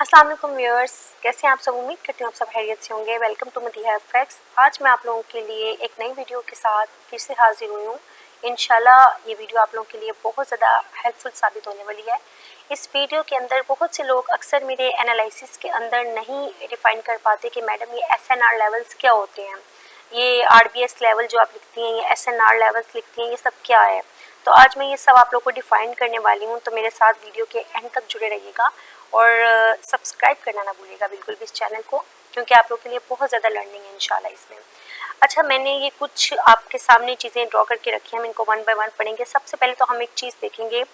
अस्सलाम वालेकुम व्यूअर्स, कैसे हैं आप सब। उम्मीद करती हूँ आप सब खैरियत से होंगे। Welcome to Madiha facts. आज मैं आप लोगों के लिए एक नई वीडियो के साथ फिर से हाजिर हुई हूँ। इंशाल्लाह ये वीडियो आप लोगों के लिए बहुत ज़्यादा हेल्पफुल साबित होने वाली है। इस वीडियो के अंदर बहुत से लोग अक्सर मेरे एनालिसिस के अंदर नहीं डिफाइन कर पाते कि मैडम ये SNR लेवल्स क्या होते हैं, ये RBS लेवल जो आप लिखती हैं, ये SNR लेवल्स लिखती हैं, ये सब क्या है। तो आज मैं ये सब आप लोग को डिफाइन करने वाली हूँ, तो मेरे साथ वीडियो के एंड तक जुड़े रहिएगा और सब्सक्राइब करना ना भूलिएगा बिल्कुल भी इस चैनल को, क्योंकि आप लोग के लिए बहुत ज़्यादा लर्निंग है इंशाल्लाह इसमें। अच्छा, मैंने ये कुछ आपके सामने चीज़ें ड्रॉ करके रखी हैं, हम इनको वन बाय वन पढ़ेंगे। सबसे पहले तो हम एक चीज़ देखेंगे,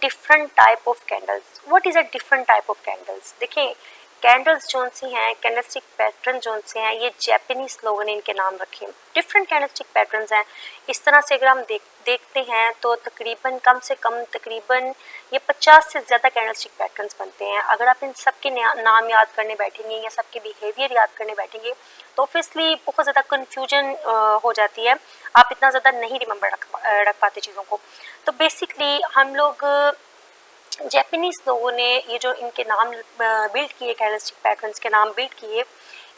different type of candles. What is a different type of candles. देखिए, कैंडल्स जोन सी हैं, कैंडलस्टिक पैटर्न जोन से हैं, ये जापानीज लोगों ने इनके नाम रखे हैं। डिफरेंट कैंडलस्टिक पैटर्न्स हैं। इस तरह से अगर हम देखते हैं तो तकरीबन कम से कम तकरीबन ये 50 से ज़्यादा कैंडलस्टिक पैटर्न्स बनते हैं। अगर आप इन सब के नाम याद करने बैठेंगे या सबके बिहेवियर याद करने बैठेंगे तो ऑब्वियसली बहुत ज़्यादा कन्फ्यूजन हो जाती है। आप इतना ज़्यादा नहीं रिमेंबर रख पाते चीज़ों को। तो बेसिकली हम लोग जापानीज लोगों ने ये जो इनके नाम बिल्ड किए, कैंडलस्टिक पैटर्न्स के नाम बिल्ड किए,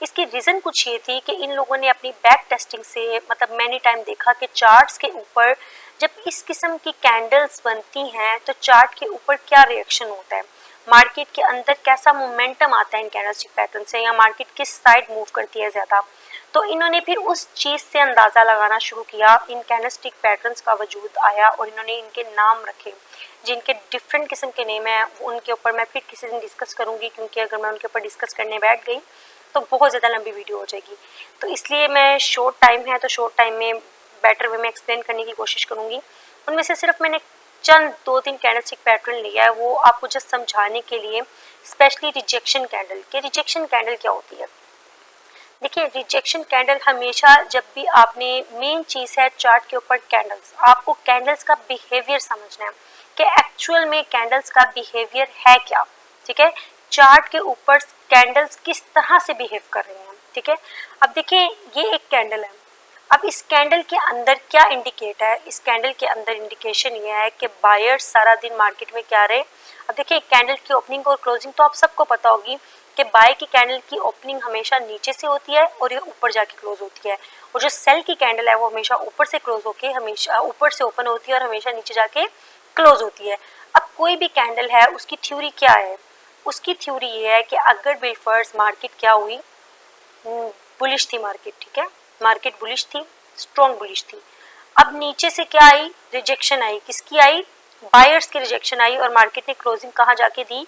इसकी रीज़न कुछ ये थी कि इन लोगों ने अपनी बैक टेस्टिंग से मतलब मैनी टाइम देखा कि चार्ट्स के ऊपर जब इस किस्म की कैंडल्स बनती हैं तो चार्ट के ऊपर क्या रिएक्शन होता है, मार्केट के अंदर कैसा मोमेंटम आता है इन कैंडलस्टिक पैटर्न से, या मार्केट किस साइड मूव करती है ज़्यादा। तो इन्होंने फिर उस चीज़ से अंदाज़ा लगाना शुरू किया, इन कैंडलस्टिक पैटर्न्स का वजूद आया और इन्होंने इनके नाम रखे, जिनके डिफरेंट किस्म के नेम हैं। उनके ऊपर मैं फिर किसी दिन डिस्कस करूँगी, क्योंकि अगर मैं उनके ऊपर डिस्कस करने बैठ गई तो बहुत ज़्यादा लंबी वीडियो हो जाएगी। तो इसलिए मैं शॉर्ट टाइम है तो शॉर्ट टाइम में बेटर वे में एक्सप्लेन करने की कोशिश करूँगी। उनमें से सिर्फ मैंने चंद 2-3 कैंडलस्टिक पैटर्न लिया है, वो आपको जस्ट समझाने के लिए। स्पेशली रिजेक्शन कैंडल के, रिजेक्शन कैंडल क्या होती है। देखिए, रिजेक्शन कैंडल हमेशा जब भी आपने मेन चीज़ है चार्ट के ऊपर कैंडल्स, आपको कैंडल्स का बिहेवियर समझना है कि एक्चुअल में कैंडल्स का बिहेवियर है क्या। ठीक है, चार्ट के ऊपर कैंडल्स किस तरह से बिहेव कर रही हैं। ठीक है, अब देखिए ये एक कैंडल है। अब इस कैंडल के अंदर क्या इंडिकेट है, इस कैंडल के अंदर इंडिकेशन ये है कि बायर्स सारा दिन मार्केट में क्या रहे। अब देखिए, कैंडल की ओपनिंग और क्लोजिंग तो आप सबको पता होगी कि बाय की कैंडल की ओपनिंग हमेशा नीचे से होती है और ये ऊपर जाके क्लोज होती है, और जो सेल की कैंडल है वो हमेशा ऊपर से क्लोज होके हमेशा ऊपर से ओपन होती है और हमेशा नीचे जाके क्लोज होती है। अब कोई भी कैंडल है उसकी थ्योरी क्या है, उसकी थ्योरी ये है कि अगर बिल्फर्स मार्केट क्या हुई, बुलिश थी मार्केट। ठीक है, मार्केट बुलिश थी, स्ट्रॉन्ग बुलिश थी। अब नीचे से क्या आई, रिजेक्शन आई। किसकी आई, बायर्स की रिजेक्शन आई, और मार्केट ने क्लोजिंग कहाँ जाके दी,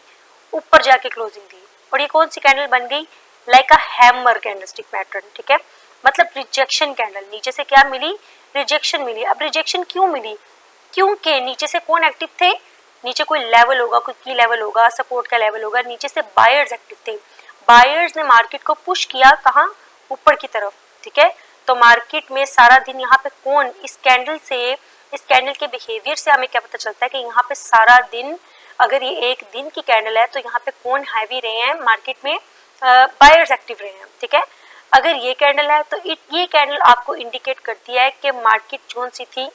ऊपर जाके क्लोजिंग दी। और ये कौन सी कैंडल बन गई, like a hammer candlestick pattern. ठीक है, मतलब रिजेक्शन कैंडल, नीचे से क्या मिली, रिजेक्शन मिली। अब रिजेक्शन क्यों मिली, क्योंकि नीचे से कौन एक्टिव थे, नीचे कोई लेवल होगा, कोई की लेवल होगा, सपोर्ट का लेवल होगा, नीचे से बायर्स एक्टिव थे। बायर्स ने मार्केट को पुश किया कहाँ, ऊपर की तरफ। ठीक है, तो मार्केट में सारा दिन यहाँ पे कौन, इस कैंडल से, इस कैंडल के बिहेवियर से हमें क्या पता चलता है कि यहाँ पे सारा दिन, अगर ये एक दिन की कैंडल है तो यहाँ पे कौन हैवी रहे हैं मार्केट में, बायर्स एक्टिव रहे हैं। ठीक है, अगर ये कैंडल है तो ये कैंडल आपको इंडिकेट करती है कि मार्केट कौन सी थी,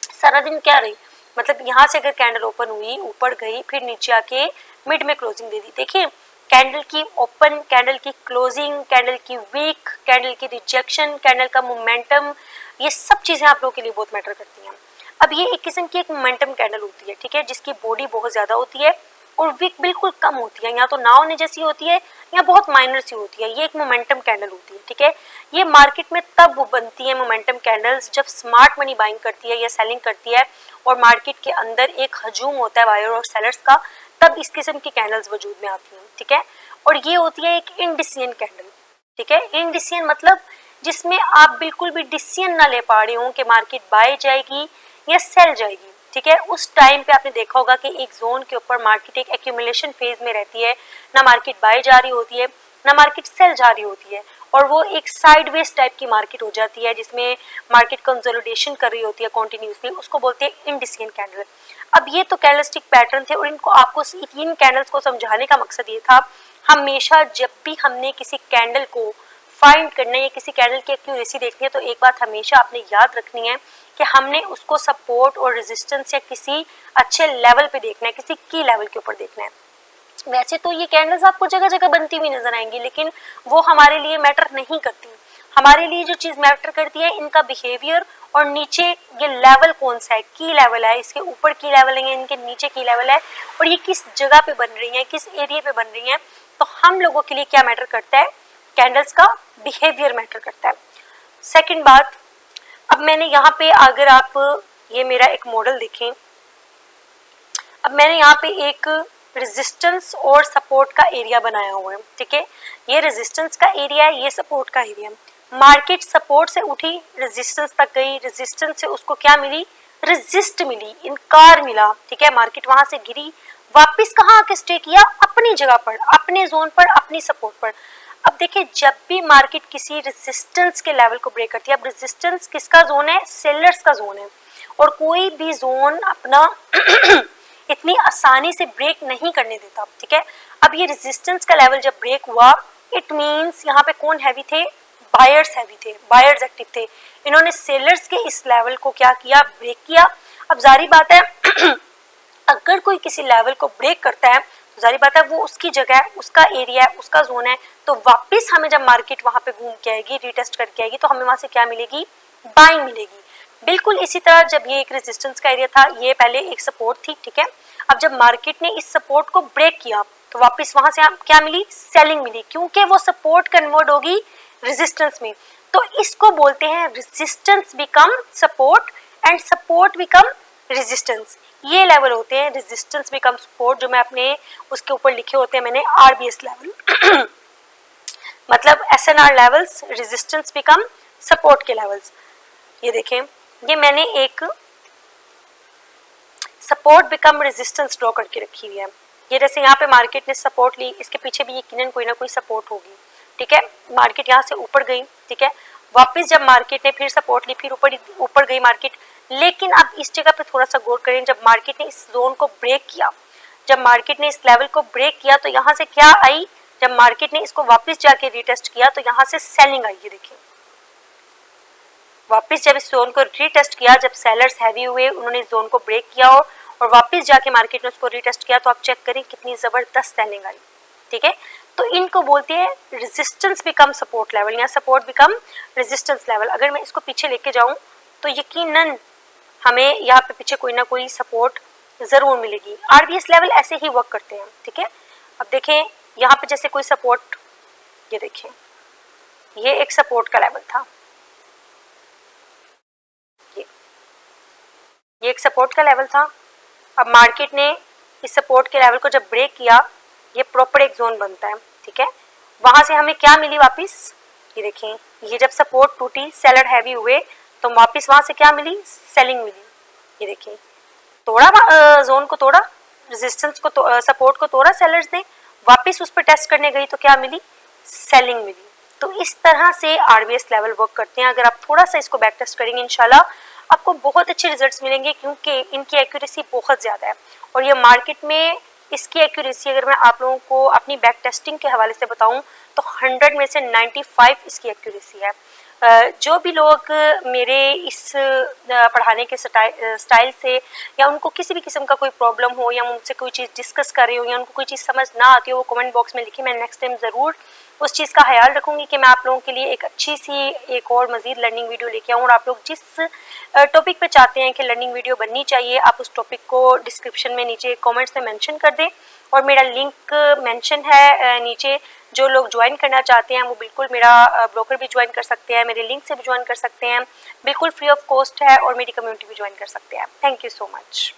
सारा दिन क्या रही। मतलब यहाँ से अगर कैंडल ओपन हुई, ऊपर गई, फिर नीचे आके मिड में क्लोजिंग दे दी। देखिए, कैंडल की ओपन, कैंडल की क्लोजिंग, कैंडल की वीक, कैंडल की रिजेक्शन, कैंडल का मोमेंटम, ये सब चीज़ें आप लोगों के लिए बहुत मैटर करती हैं। अब ये एक किस्म की एक मोमेंटम कैंडल होती है। ठीक है, जिसकी बॉडी बहुत ज़्यादा होती है और वीक बिल्कुल कम होती है, या तो ना होने जैसी होती है या बहुत माइनर सी होती है। ये एक मोमेंटम कैंडल होती है। ठीक है, ये मार्केट में तब बनती है मोमेंटम कैंडल्स जब स्मार्ट मनी बाइंग करती है या सेलिंग करती है और मार्केट के अंदर एक हजूम होता है बायर और सेलर्स का, तब इस किस्म की कैंडल्स वजूद में आती हैं। ठीक है, और ये होती है एक इंडिसियन कैंडल। ठीक है, इंडिसियन मतलब जिसमें आप बिल्कुल भी डिसीजन ना ले पा रहे हो कि मार्केट बाय जाएगी या सेल जाएगी। ठीक है, उस टाइम पे आपने देखा होगा कि एक जोन के ऊपर मार्केट एक एक्यूमुलेशन फेज में रहती है, ना मार्केट बाय जा रही होती है ना मार्केट सेल जा रही होती है, और वो एक साइडवेज टाइप की मार्केट हो जाती है जिसमें मार्केट कंसोलिडेशन कर रही होती है कॉन्टिन्यूसली, उसको बोलते हैं इंडिसियन कैंडल। अब ये तो कैंडलस्टिक पैटर्न थे और इनको आपको इन कैंडल्स को समझाने का मकसद ये था, हमेशा जब भी हमने किसी कैंडल को फाइंड करना है या किसी कैंडल की एक्यूरेसी देखनी है तो एक बात हमेशा आपने याद रखनी है कि हमने उसको सपोर्ट और रेजिस्टेंस या किसी अच्छे लेवल पे देखना है, किसी की लेवल के ऊपर देखना है। वैसे तो ये कैंडल्स आपको जगह जगह बनती हुई नजर आएंगी, लेकिन वो हमारे लिए मैटर नहीं करती। हमारे लिए जो चीज मैटर करती है इनका बिहेवियर, और नीचे ये लेवल कौन सा है, की लेवल है, इसके ऊपर की लेवल है, इनके नीचे की लेवल है, और ये किस जगह पे बन रही है, किस एरिया पे बन रही है। तो हम लोगों के लिए क्या मैटर करता है, कैंडल्स का बिहेवियर मैटर करता है। सेकेंड बात, अब मैंने यहाँ पे अगर आप ये मेरा एक मॉडल देखें, अब मैंने यहाँ पे एक रेजिस्टेंस और सपोर्ट का एरिया बनाया हुआ है, ठीक है। ये रेजिस्टेंस का एरिया है, ये सपोर्ट का एरिया है। मार्केट सपोर्ट से उठी, रेजिस्टेंस तक गई, रेजिस्टेंस से उसको क्या मिली, रेजिस्ट मिली, इनकार मिला, ठीक है। मार्केट वहां से गिरी, वापस कहाँ आके स्टे किया, अपनी जगह पर, अपने जोन पर, अपनी सपोर्ट पर। अब देखिए, जब भी मार्केट किसी रेजिस्टेंस के लेवल को ब्रेक करती है, अब रेजिस्टेंस किसका जोन है, सेलर्स का जोन है, और कोई भी जोन अपना इतनी आसानी से ब्रेक नहीं करने देता, ठीक है। अब ये रेजिस्टेंस का लेवल जब ब्रेक हुआ, इट मींस यहाँ पे कौन हैवी थे, बायर्स हैवी थे, बायर्स एक्टिव थे। इन्होंने सेलर्स के इस लेवल को क्या किया, ब्रेक किया। अब जारी बात है अगर कोई किसी लेवल को ब्रेक करता है तो जारी बात है वो उसकी जगह है, उसका एरिया है, उसका जोन है, तो वापस हमें जब मार्केट वहां पे घूम के आएगी, रीटेस्ट करके आएगी, तो हमें वहां से क्या मिलेगी, बाइंग मिलेगी। बिल्कुल इसी तरह जब ये एक रेजिस्टेंस का एरिया था, ये पहले एक सपोर्ट थी, ठीक है। अब जब मार्केट ने इस सपोर्ट को ब्रेक किया तो वापस वहां से क्या मिली, सेलिंग मिली, क्योंकि वो सपोर्ट कन्वर्ट होगी रेजिस्टेंस में। तो इसको बोलते हैं resistance become support and support become resistance. ये लेवल होते हैं रेजिस्टेंस बिकम सपोर्ट, जो मैं अपने उसके ऊपर लिखे होते हैं मैंने आरबीएस लेवल मतलब SNR levels, resistance become support के लेवल्स। ये देखें, ये मैंने एक सपोर्ट बिकम रेजिस्टेंस ड्रॉ करके रखी हुई है। ये जैसे यहाँ पे मार्केट ने सपोर्ट ली, इसके पीछे भी यकीनन कोई ना कोई सपोर्ट होगी, ठीक है। मार्केट यहाँ से ऊपर गई, ठीक है, वापस जब मार्केट ने फिर सपोर्ट ली, फिर ऊपर गई मार्केट। लेकिन अब इस जगह पे थोड़ा सा गौर करें, जब मार्केट ने इस जोन को ब्रेक किया, जब मार्केट ने इस लेवल को ब्रेक किया, तो यहाँ से क्या आई, जब मार्केट ने इसको वापस जाके रीटेस्ट किया तो यहाँ से सेलिंग आई। ये देखिए, वापस जब इस जोन को रीटेस्ट किया, जब सेलर्स हैवी हुए, उन्होंने इस जोन को ब्रेक किया और वापस जाके मार्केट ने उसको रीटेस्ट किया, तो आप चेक करें कितनी जबरदस्त सेलिंग आई, ठीक है। तो इनको बोलते हैं रेजिस्टेंस बिकम सपोर्ट लेवल या सपोर्ट बिकम रेजिस्टेंस लेवल। अगर मैं इसको पीछे लेके जाऊं तो यकीनन हमें यहाँ पे पीछे कोई ना कोई सपोर्ट जरूर मिलेगी। आरबीएस लेवल ऐसे ही वर्क करते हैं, ठीक है। अब देखें, यहाँ पे जैसे कोई सपोर्ट, ये देखें, ये एक सपोर्ट का लेवल था, ये एक सपोर्ट का लेवल था। अब मार्केट ने इस सपोर्ट के लेवल को जब ब्रेक किया, ये प्रॉपर एक जोन बनता है, ठीक है। वहां से हमें क्या मिली वापस, ये देखें, ये जब सपोर्ट टूटी, सेलर हैवी हुए, तो वापस वहां से क्या मिली, सेलिंग मिली। ये देखें, तोड़ा जोन को, तोड़ा रेजिस्टेंस को, सपोर्ट को तोड़ा सेलर्स ने, वापस उस पर टेस्ट करने गई तो क्या मिली, सेलिंग मिली। तो इस तरह से आरबीएस लेवल वर्क करते हैं। अगर आप थोड़ा सा इसको बैक टेस्ट करेंगे, इंशाल्लाह आपको बहुत अच्छे रिजल्ट्स मिलेंगे, क्योंकि इनकी एक्यूरेसी बहुत ज़्यादा है। और ये मार्केट में इसकी एक्यूरेसी अगर मैं आप लोगों को अपनी बैक टेस्टिंग के हवाले से बताऊं तो 100 में से 95 इसकी एक्यूरेसी है। जो भी लोग मेरे इस पढ़ाने के स्टाइल से, या उनको किसी भी किस्म का कोई प्रॉब्लम हो, या मुझसे कोई चीज़ डिस्कस कर रहे हो, या उनको कोई चीज़ समझ ना आती हो, वो कमेंट बॉक्स में लिखिए। मैं नेक्स्ट टाइम ज़रूर उस चीज़ का ख्याल रखूँगी कि मैं आप लोगों के लिए एक अच्छी सी एक और मज़ीद लर्निंग वीडियो लेके आऊँ। और आप लोग जिस टॉपिक पे चाहते हैं कि लर्निंग वीडियो बननी चाहिए, आप उस टॉपिक को डिस्क्रिप्शन में नीचे कमेंट्स में मेंशन कर दें, और मेरा लिंक मेंशन है नीचे। जो लोग ज्वाइन करना चाहते हैं वो बिल्कुल मेरा ब्रोकर भी ज्वाइन कर सकते हैं, मेरे लिंक से भी ज्वाइन कर सकते हैं, बिल्कुल फ्री ऑफ कॉस्ट है, और मेरी कम्युनिटी भी ज्वाइन कर सकते हैं। Thank you so much.